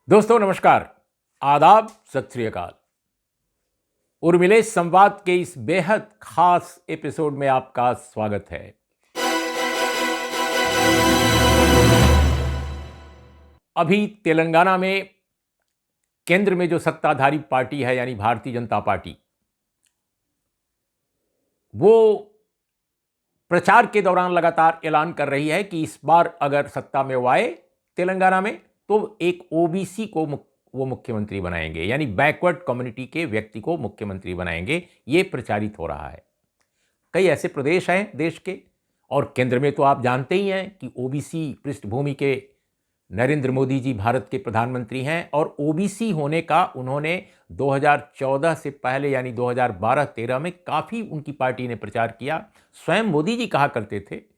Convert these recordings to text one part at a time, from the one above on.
दोस्तों नमस्कार, आदाब, सत श्री अकाल। उर्मिले संवाद के इस बेहद खास एपिसोड में आपका स्वागत है। अभी तेलंगाना में केंद्र में जो सत्ताधारी पार्टी है यानी भारतीय जनता पार्टी, वो प्रचार के दौरान लगातार ऐलान कर रही है कि इस बार अगर सत्ता में वो आए तेलंगाना में तो एक ओबीसी को वो मुख्यमंत्री बनाएंगे, यानी बैकवर्ड कम्युनिटी के व्यक्ति को मुख्यमंत्री बनाएंगे। ये प्रचारित हो रहा है। कई ऐसे प्रदेश हैं देश के, और केंद्र में तो आप जानते ही हैं कि ओबीसी पृष्ठभूमि के नरेंद्र मोदी जी भारत के प्रधानमंत्री हैं, और ओबीसी होने का उन्होंने 2014 से पहले यानी 2012-13 में काफ़ी उनकी पार्टी ने प्रचार किया। स्वयं मोदी जी कहा करते थे,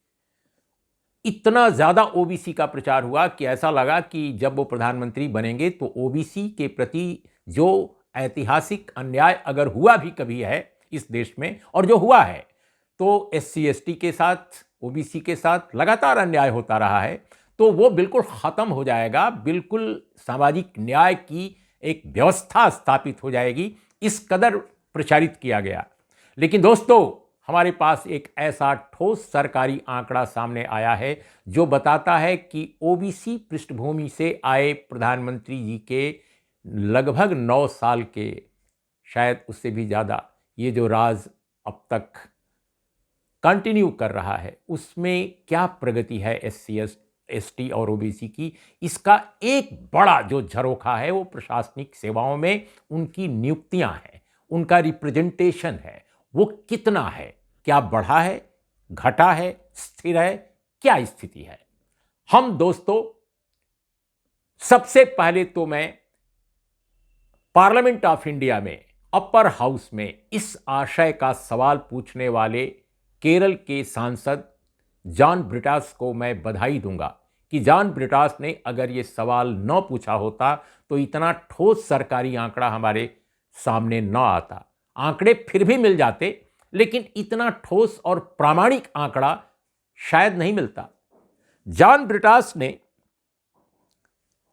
इतना ज़्यादा ओबीसी का प्रचार हुआ कि ऐसा लगा कि जब वो प्रधानमंत्री बनेंगे तो ओबीसी के प्रति जो ऐतिहासिक अन्याय अगर हुआ भी कभी है इस देश में, और जो हुआ है, तो एससी एसटी के साथ, ओबीसी के साथ लगातार अन्याय होता रहा है, तो वो बिल्कुल ख़त्म हो जाएगा। बिल्कुल सामाजिक न्याय की एक व्यवस्था स्थापित हो जाएगी, इस कदर प्रचारित किया गया। लेकिन दोस्तों, हमारे पास एक ऐसा ठोस सरकारी आंकड़ा सामने आया है जो बताता है कि ओबीसी पृष्ठभूमि से आए प्रधानमंत्री जी के लगभग 9 साल के, शायद उससे भी ज़्यादा, ये जो राज अब तक कंटिन्यू कर रहा है, उसमें क्या प्रगति है एससी एसटी और ओबीसी की। इसका एक बड़ा जो झरोखा है वो प्रशासनिक सेवाओं में उनकी नियुक्तियां हैं, उनका रिप्रेजेंटेशन है, वो कितना है, क्या बढ़ा है, घटा है, स्थिर है, क्या स्थिति है। हम दोस्तों, सबसे पहले तो मैं पार्लियामेंट ऑफ इंडिया में अपर हाउस में इस आशय का सवाल पूछने वाले केरल के सांसद जॉन ब्रिटास को मैं बधाई दूंगा कि जॉन ब्रिटास ने अगर ये सवाल न पूछा होता तो इतना ठोस सरकारी आंकड़ा हमारे सामने न आता। आंकड़े फिर भी मिल जाते, लेकिन इतना ठोस और प्रामाणिक आंकड़ा शायद नहीं मिलता। जॉन ब्रिटास ने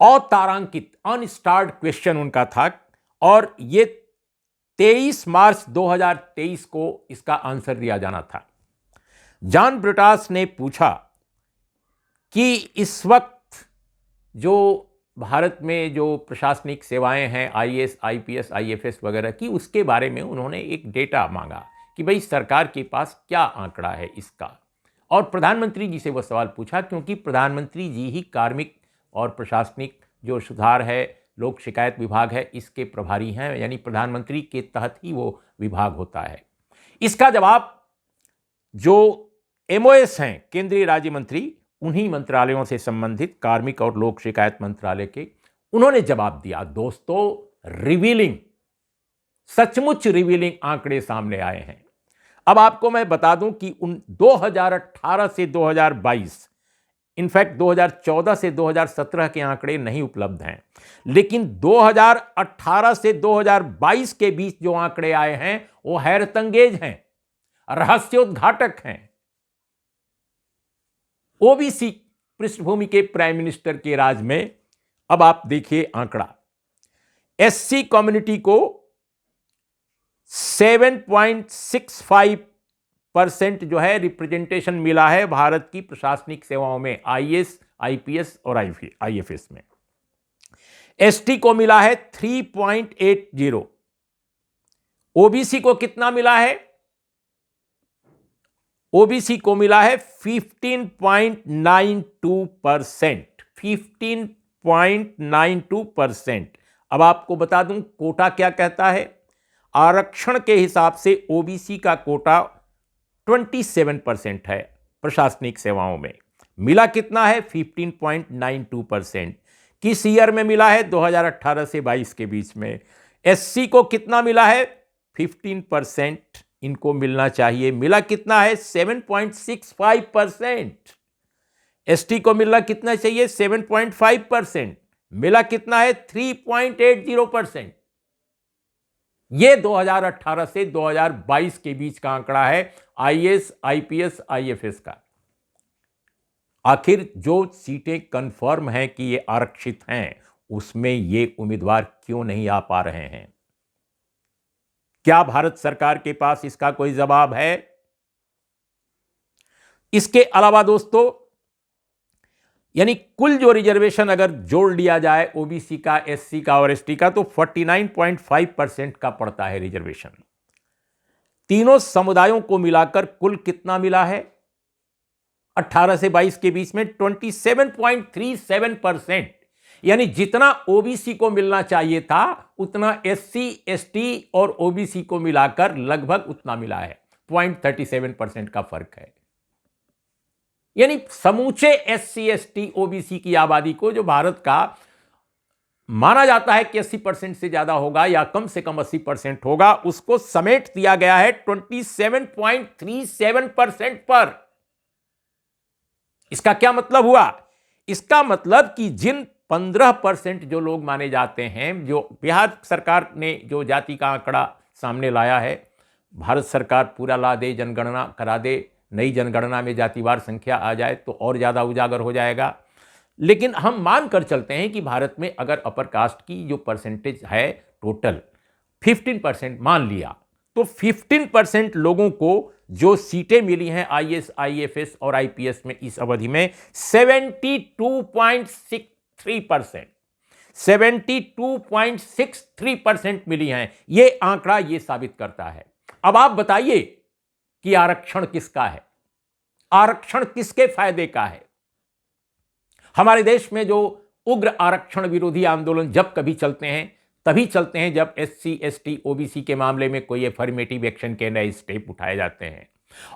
अतारांकित अनस्टार्ड क्वेश्चन उनका था, और ये 23 मार्च 2023 को इसका आंसर दिया जाना था। जॉन ब्रिटास ने पूछा कि इस वक्त जो भारत में जो प्रशासनिक सेवाएं हैं, आईएएस, आईपीएस, आईएफएस वगैरह की, उसके बारे में उन्होंने एक डेटा मांगा कि भाई सरकार के पास क्या आंकड़ा है इसका। और प्रधानमंत्री जी से वह सवाल पूछा, क्योंकि प्रधानमंत्री जी ही कार्मिक और प्रशासनिक जो सुधार है, लोक शिकायत विभाग है, इसके प्रभारी हैं, यानी प्रधानमंत्री के तहत ही वो विभाग होता है। इसका जवाब जो एमओएस हैं, केंद्रीय राज्य मंत्री, उन्हीं मंत्रालयों से संबंधित कार्मिक और लोक शिकायत मंत्रालय के, उन्होंने जवाब दिया। दोस्तों, रिवीलिंग, सचमुच रिवीलिंग आंकड़े सामने आए हैं। अब आपको मैं बता दूं कि उन 2018 से 2022, इनफैक्ट 2014 से 2017 के आंकड़े नहीं उपलब्ध हैं, लेकिन 2018 से 2022 के बीच जो आंकड़े आए हैं वो हैरतअंगेज हैं, रहस्योद्घाटक हैं। ओबीसी पृष्ठभूमि के प्राइम मिनिस्टर के राज में, अब आप देखिए आंकड़ा, एससी कम्युनिटी को 7.65% जो है रिप्रेजेंटेशन मिला है भारत की प्रशासनिक सेवाओं में, आईएएस, आईपीएस और आईएफएस में। एसटी को मिला है 3.80। ओबीसी को कितना मिला है? ओबीसी को मिला है 15.92%। 15.92%। अब आपको बता दूं कोटा क्या कहता है। आरक्षण के हिसाब से ओबीसी का कोटा 27% है प्रशासनिक सेवाओं में। मिला कितना है? 15.92%। किस ईयर में मिला है? 2018 से 22 के बीच में। एससी को कितना मिला है? 15% इनको मिलना चाहिए। मिला कितना है? 7.65%। एसटी को मिलना कितना चाहिए? 7.5%। मिला कितना है? 3.80%। यह 2018 से 2022 के बीच का आंकड़ा है आईएएस, आईपीएस, आईएफएस का। आखिर जो सीटें कंफर्म हैं कि ये आरक्षित हैं, उसमें ये उम्मीदवार क्यों नहीं आ पा रहे हैं? क्या भारत सरकार के पास इसका कोई जवाब है? इसके अलावा दोस्तों, यानी कुल जो रिजर्वेशन अगर जोड़ लिया जाए ओबीसी का, एससी का और एसटी का, तो 49.5% का पड़ता है रिजर्वेशन। तीनों समुदायों को मिलाकर कुल कितना मिला है? 18 से 22 के बीच में 27.37%, यानी जितना ओबीसी को मिलना चाहिए था उतना एससी, एसटी और ओबीसी को मिलाकर लगभग उतना मिला है। 0.37% का फर्क है। यानी समूचे एससी, एसटी, ओबीसी की आबादी को, जो भारत का माना जाता है कि 80% से ज्यादा होगा या कम से कम 80% होगा, उसको समेट दिया गया है 27.37% पर। इसका क्या मतलब हुआ? इसका मतलब कि जिन 15% जो लोग माने जाते हैं, जो बिहार सरकार ने जो जाति का आंकड़ा सामने लाया है, भारत सरकार पूरा ला दे, जनगणना करा दे, नई जनगणना में जातिवार संख्या आ जाए तो और ज्यादा उजागर हो जाएगा। लेकिन हम मान कर चलते हैं कि भारत में अगर अपर कास्ट की जो परसेंटेज है टोटल 15% मान लिया, तो 15% लोगों को जो सीटें मिली हैं आईएएस, आईएफएस और आईपीएस में इस अवधि में 72.63%, 72.63% मिली हैं। यह आंकड़ा यह साबित करता है। अब आप बताइए कि आरक्षण किसका है? आरक्षण किसके फायदे का है? हमारे देश में जो उग्र आरक्षण विरोधी आंदोलन जब कभी चलते हैं, तभी चलते हैं जब एससी, एसटी, ओबीसी के मामले में कोई अफर्मेटिव एक्शन के नए स्टेप उठाए जाते हैं।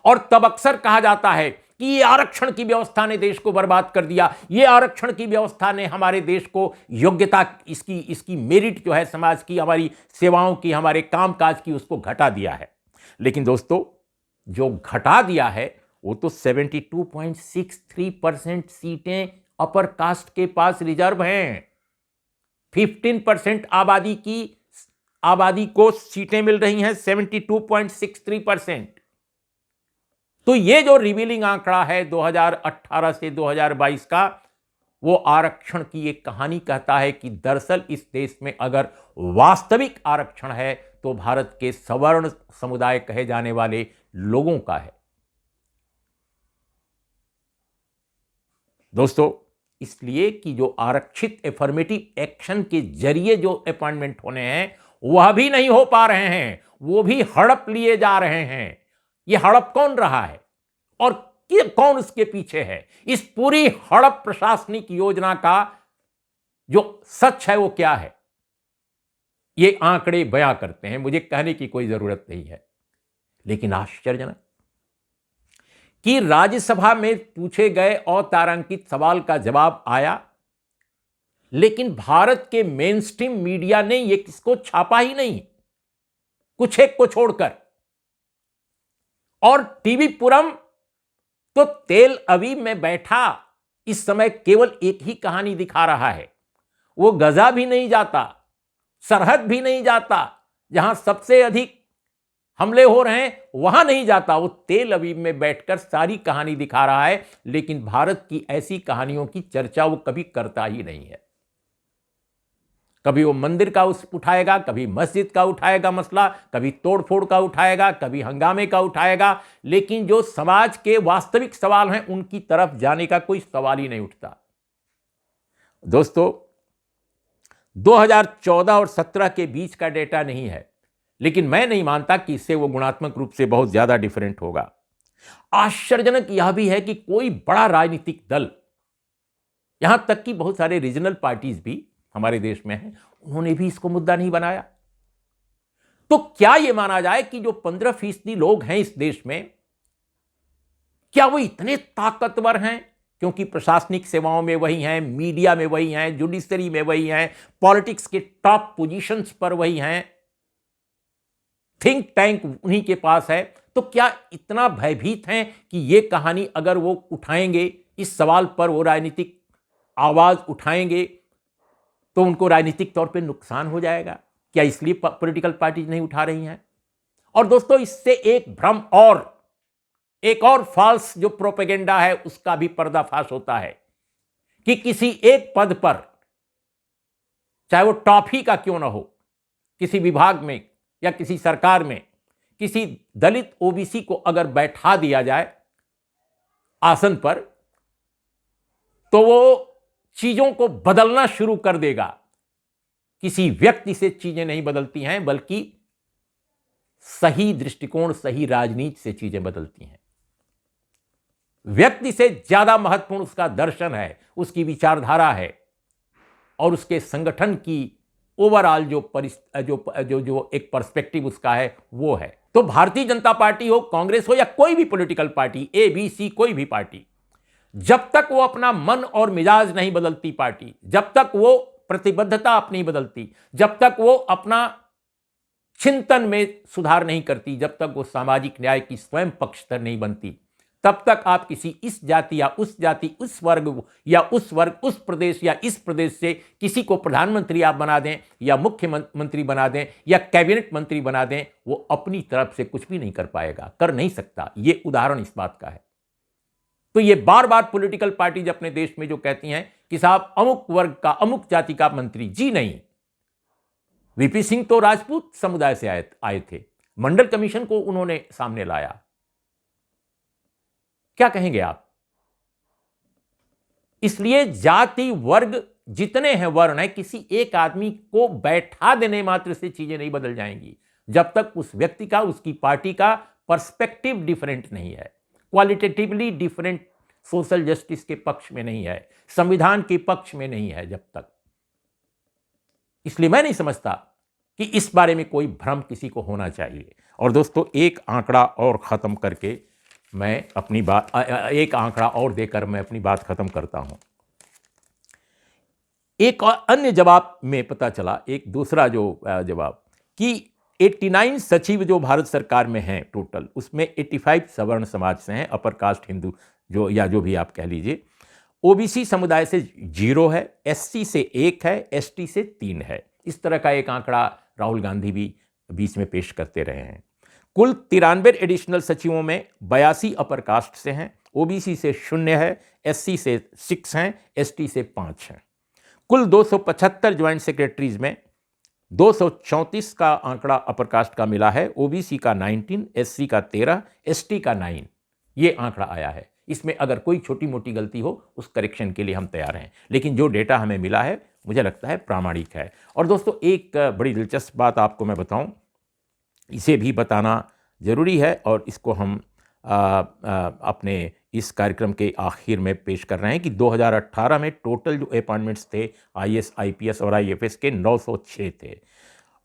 और तब अक्सर कहा जाता है कि ये आरक्षण की व्यवस्था ने देश को बर्बाद कर दिया, ये आरक्षण की व्यवस्था ने हमारे देश को योग्यता, इसकी मेरिट जो है समाज की, हमारी सेवाओं की, हमारे कामकाज की, उसको घटा दिया है। लेकिन दोस्तों, जो घटा दिया है वो तो 72.63% सीटें अपर कास्ट के पास रिजर्व हैं। 15% आबादी को सीटें मिल रही हैं, 72.63%। तो ये जो रिवीलिंग आंकड़ा है 2018 से 2022 का, वो आरक्षण की एक कहानी कहता है कि दरअसल इस देश में अगर वास्तविक आरक्षण है तो भारत के सवर्ण समुदाय कहे जाने वाले लोगों का है। दोस्तों, इसलिए कि जो आरक्षित एफर्मेटिव एक्शन के जरिए जो अपॉइंटमेंट होने हैं वह भी नहीं हो पा रहे हैं, वो भी हड़प लिए जा रहे हैं। ये हड़प कौन रहा है और कौन उसके पीछे है? इस पूरी हड़प प्रशासनिक योजना का जो सच है वो क्या है? ये आंकड़े बयां करते हैं, मुझे कहने की कोई जरूरत नहीं है। लेकिन आश्चर्यजनक कि राज्यसभा में पूछे गए अतारांकित सवाल का जवाब आया, लेकिन भारत के मेन स्ट्रीम मीडिया ने यह किसको छापा ही नहीं, कुछ एक को छोड़कर। और टीवी पुरम तो तेल अवीव में बैठा इस समय केवल एक ही कहानी दिखा रहा है। वो गजा भी नहीं जाता, सरहद भी नहीं जाता, जहां सबसे अधिक हमले हो रहे हैं वहां नहीं जाता। वो तेल अवीव में बैठकर सारी कहानी दिखा रहा है, लेकिन भारत की ऐसी कहानियों की चर्चा वो कभी करता ही नहीं है। कभी वो मंदिर का उठाएगा, कभी मस्जिद का उठाएगा मसला, कभी तोड़फोड़ का उठाएगा, कभी हंगामे का उठाएगा, लेकिन जो समाज के वास्तविक सवाल हैं उनकी तरफ जाने का कोई सवाल ही नहीं उठता। दोस्तों, 2014 और 17 के बीच का डेटा नहीं है, लेकिन मैं नहीं मानता कि इससे वो गुणात्मक रूप से बहुत ज्यादा डिफरेंट होगा। आश्चर्यजनक यह भी है कि कोई बड़ा राजनीतिक दल, यहां तक कि बहुत सारे रीजनल पार्टीज भी हमारे देश में हैं, उन्होंने भी इसको मुद्दा नहीं बनाया। तो क्या यह माना जाए कि जो 15% लोग हैं इस देश में, क्या वो इतने ताकतवर हैं? क्योंकि प्रशासनिक सेवाओं में वही हैं, मीडिया में वही हैं, जुडिशरी में वही हैं, पॉलिटिक्स के टॉप पोजीशंस पर वही हैं, थिंक टैंक उन्हीं के पास है। तो क्या इतना भयभीत हैं कि ये कहानी अगर वो उठाएंगे, इस सवाल पर वो राजनीतिक आवाज उठाएंगे तो उनको राजनीतिक तौर पे नुकसान हो जाएगा? क्या इसलिए पॉलिटिकल पार्टीज नहीं उठा रही हैं? और दोस्तों, इससे एक भ्रम और एक और फॉल्स जो प्रोपेगेंडा है उसका भी पर्दाफाश होता है कि किसी एक पद पर चाहे वो टॉप ही का क्यों ना हो, किसी विभाग में या किसी सरकार में किसी दलित ओबीसी को अगर बैठा दिया जाए आसन पर, तो वो चीजों को बदलना शुरू कर देगा। किसी व्यक्ति से चीजें नहीं बदलती हैं, बल्कि सही दृष्टिकोण, सही राजनीति से चीजें बदलती हैं। व्यक्ति से ज्यादा महत्वपूर्ण उसका दर्शन है, उसकी विचारधारा है और उसके संगठन की ओवरऑल जो एक पर्सपेक्टिव उसका है वो है। तो भारतीय जनता पार्टी हो, कांग्रेस हो या कोई भी political party, A B C कोई भी पार्टी, जब तक वो अपना मन और मिजाज नहीं बदलती पार्टी, जब तक वो प्रतिबद्धता अपनी बदलती, जब तक वो अपना चिंतन में सुधार नहीं करती, जब तक वो सामाजिक न्याय की स्वयं पक्षधर नहीं बनती, तब तक आप किसी इस जाति या उस जाति, उस वर्ग या उस वर्ग, उस प्रदेश या इस प्रदेश से किसी को प्रधानमंत्री आप बना दें या मुख्यमंत्री बना दें या कैबिनेट मंत्री बना दें, वो अपनी तरफ से कुछ भी नहीं कर पाएगा, कर नहीं सकता। ये उदाहरण इस बात का है। तो ये बार बार पॉलिटिकल पार्टीज अपने देश में जो कहती हैं कि साहब अमुक वर्ग का, अमुक जाति का मंत्री, जी नहीं। वीपी सिंह तो राजपूत समुदाय से आए थे, मंडल कमीशन को उन्होंने सामने लाया। क्या कहेंगे आप? इसलिए जाति वर्ग जितने हैं, वर्ण है, किसी एक आदमी को बैठा देने मात्र से चीजें नहीं बदल जाएंगी, जब तक उस व्यक्ति का, उसकी पार्टी का पर्सपेक्टिव डिफरेंट नहीं है, क्वालिटेटिवली डिफरेंट सोशल जस्टिस के पक्ष में नहीं है, संविधान के पक्ष में नहीं है जब तक। इसलिए मैं नहीं समझता कि इस बारे में कोई भ्रम किसी को होना चाहिए। और दोस्तों, एक आंकड़ा और खत्म करके मैं अपनी बात, एक आंकड़ा और देकर मैं अपनी बात खत्म करता हूं। एक अन्य जवाब में पता चला, एक दूसरा जो जवाब, कि 89 सचिव जो भारत सरकार में हैं टोटल, उसमें 85 सवर्ण समाज से हैं, अपर कास्ट हिंदू जो, या जो भी आप कह लीजिए। ओबीसी समुदाय से 0 है, एससी से 1 है, एसटी से 3 है। इस तरह का एक आंकड़ा राहुल गांधी भी बीच में पेश करते रहे हैं। कुल 93 एडिशनल सचिवों में 82 अपर कास्ट से हैं, ओबीसी से 0 है, एससी से 6 हैं, एसटी से 5 हैं। कुल 275 ज्वाइंट सेक्रेटरीज में 234 का आंकड़ा अपर कास्ट का मिला है, ओबीसी का 19, एससी का 13, एसटी का 9, ये आंकड़ा आया है। इसमें अगर कोई छोटी मोटी गलती हो, उस करेक्शन के लिए हम तैयार हैं, लेकिन जो डेटा हमें मिला है मुझे लगता है प्रामाणिक है। और दोस्तों, एक बड़ी दिलचस्प बात आपको मैं बताऊं, इसे भी बताना ज़रूरी है और इसको हम अपने इस कार्यक्रम के आखिर में पेश कर रहे हैं कि 2018 में टोटल जो अपॉइंटमेंट्स थे आईएएस, आईपीएस और आईएफएस के 906 थे,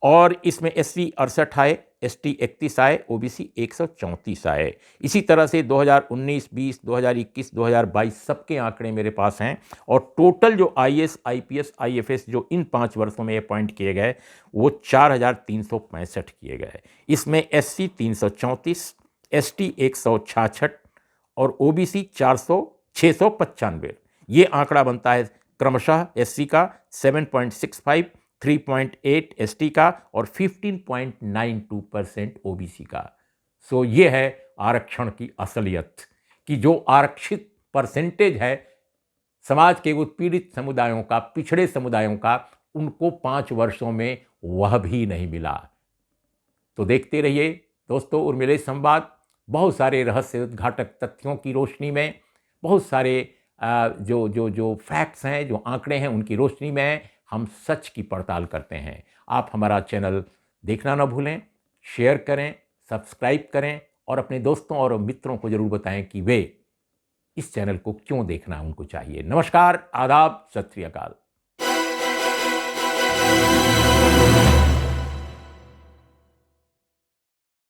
और इसमें एससी 68 आए, एसटी 31 आए, ओबीसी 134 आए। इसी तरह से 2019, 20, 2021, 2022 सबके आंकड़े मेरे पास हैं, और टोटल जो आईएएस, आईपीएस, आईएफएस जो इन 5 वर्षों में अपॉइंट किए गए वो 4365 किए गए। इसमें एससी 334, एसटी 166 और ओबीसी 695। ये आंकड़ा बनता है क्रमशः एससी का 7.65, 3.8 एसटी का और 15.92% ओबीसी का। सो ये है आरक्षण की असलियत, कि जो आरक्षित परसेंटेज है समाज के उत्पीड़ित समुदायों का, पिछड़े समुदायों का, उनको 5 वर्षों में वह भी नहीं मिला। तो देखते रहिए दोस्तों उर्मिले संवाद, बहुत सारे रहस्य उद्घाटक तथ्यों की रोशनी में, बहुत सारे जो फैक्ट्स हैं, जो आंकड़े हैं, उनकी रोशनी में हम सच की पड़ताल करते हैं। आप हमारा चैनल देखना ना भूलें, शेयर करें, सब्सक्राइब करें और अपने दोस्तों और मित्रों को ज़रूर बताएं कि वे इस चैनल को क्यों देखना उनको चाहिए। नमस्कार, आदाब, सत श्री अकाल।